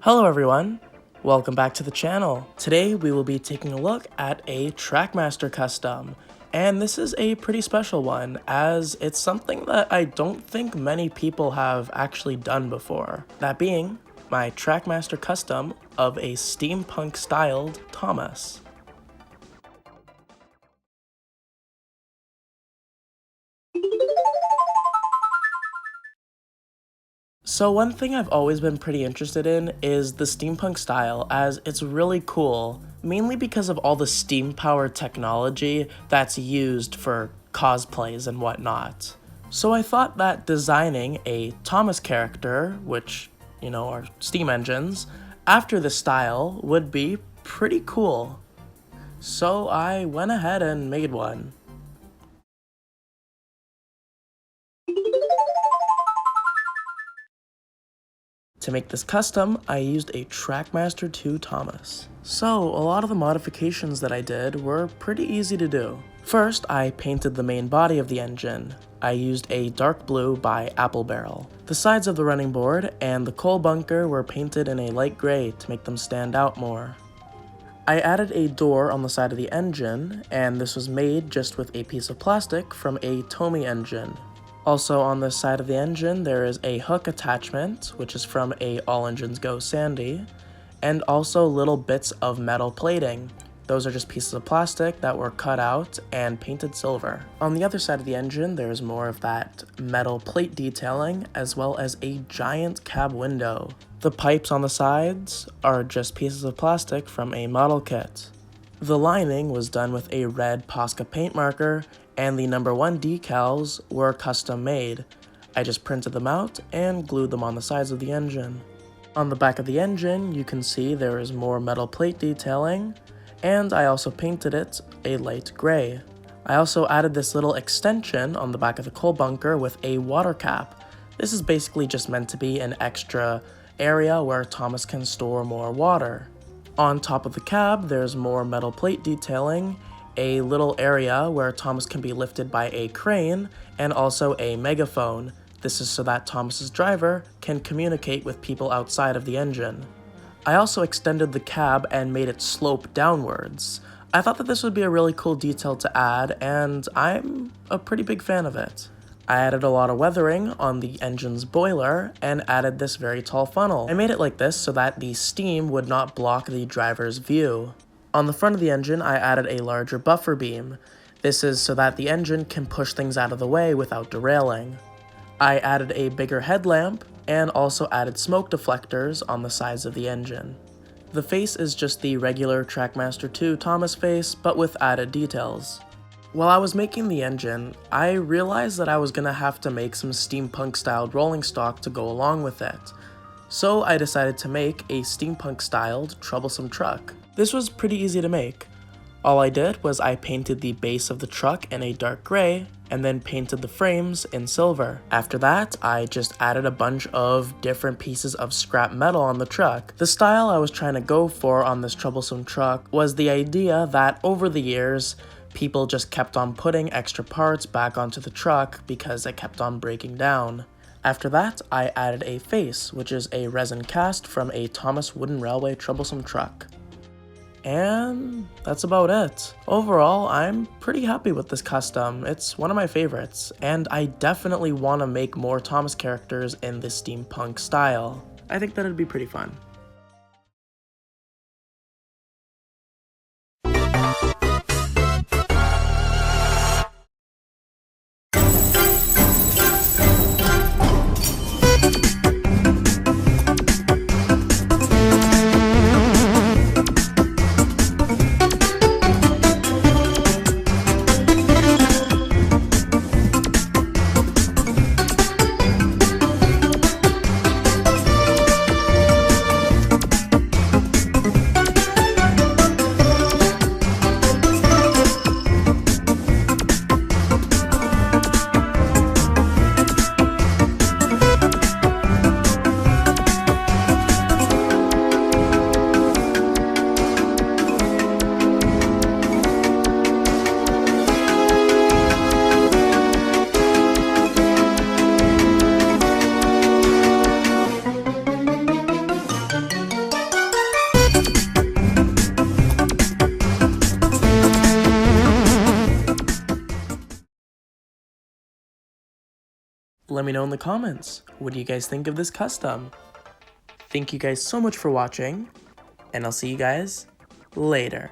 Hello everyone, welcome back to the channel. Today we will be taking a look at a Trackmaster custom, and this is a pretty special one as it's something that I don't think many people have actually done before. That being my Trackmaster custom of a steampunk styled Thomas. So one thing I've always been pretty interested in is the steampunk style, as it's really cool, mainly because of all the steam-powered technology that's used for cosplays and whatnot. So I thought that designing a Thomas character, which, are steam engines, after the style would be pretty cool. So I went ahead and made one. To make this custom, I used a Trackmaster 2 Thomas. So, a lot of the modifications that I did were pretty easy to do. First, I painted the main body of the engine. I used a dark blue by Apple Barrel. The sides of the running board and the coal bunker were painted in a light gray to make them stand out more. I added a door on the side of the engine, and this was made just with a piece of plastic from a Tomy engine. Also on this side of the engine, there is a hook attachment, which is from a All Engines Go Sandy, and also little bits of metal plating. Those are just pieces of plastic that were cut out and painted silver. On the other side of the engine, there's more of that metal plate detailing, as well as a giant cab window. The pipes on the sides are just pieces of plastic from a model kit. The lining was done with a red Posca paint marker, and the number 1 decals were custom made. I just printed them out and glued them on the sides of the engine. On the back of the engine, you can see there is more metal plate detailing, and I also painted it a light gray. I also added this little extension on the back of the coal bunker with a water cap. This is basically just meant to be an extra area where Thomas can store more water. On top of the cab, there's more metal plate detailing, a little area where Thomas can be lifted by a crane, and also a megaphone. This is so that Thomas's driver can communicate with people outside of the engine. I also extended the cab and made it slope downwards. I thought that this would be a really cool detail to add, and I'm a pretty big fan of it. I added a lot of weathering on the engine's boiler and added this very tall funnel. I made it like this so that the steam would not block the driver's view. On the front of the engine, I added a larger buffer beam. This is so that the engine can push things out of the way without derailing. I added a bigger headlamp and also added smoke deflectors on the sides of the engine. The face is just the regular Trackmaster 2 Thomas face, but with added details. While I was making the engine, I realized that I was gonna have to make some steampunk-styled rolling stock to go along with it. So I decided to make a steampunk-styled troublesome truck. This was pretty easy to make. All I did was I painted the base of the truck in a dark gray, and then painted the frames in silver. After that, I just added a bunch of different pieces of scrap metal on the truck. The style I was trying to go for on this troublesome truck was the idea that over the years, people just kept on putting extra parts back onto the truck because it kept on breaking down. After that, I added a face, which is a resin cast from a Thomas Wooden Railway troublesome truck. And that's about it. Overall, I'm pretty happy with this custom. It's one of my favorites, and I definitely want to make more Thomas characters in this steampunk style. I think that it'd be pretty fun. Let me know in the comments, what do you guys think of this custom? Thank you guys so much for watching, and I'll see you guys later.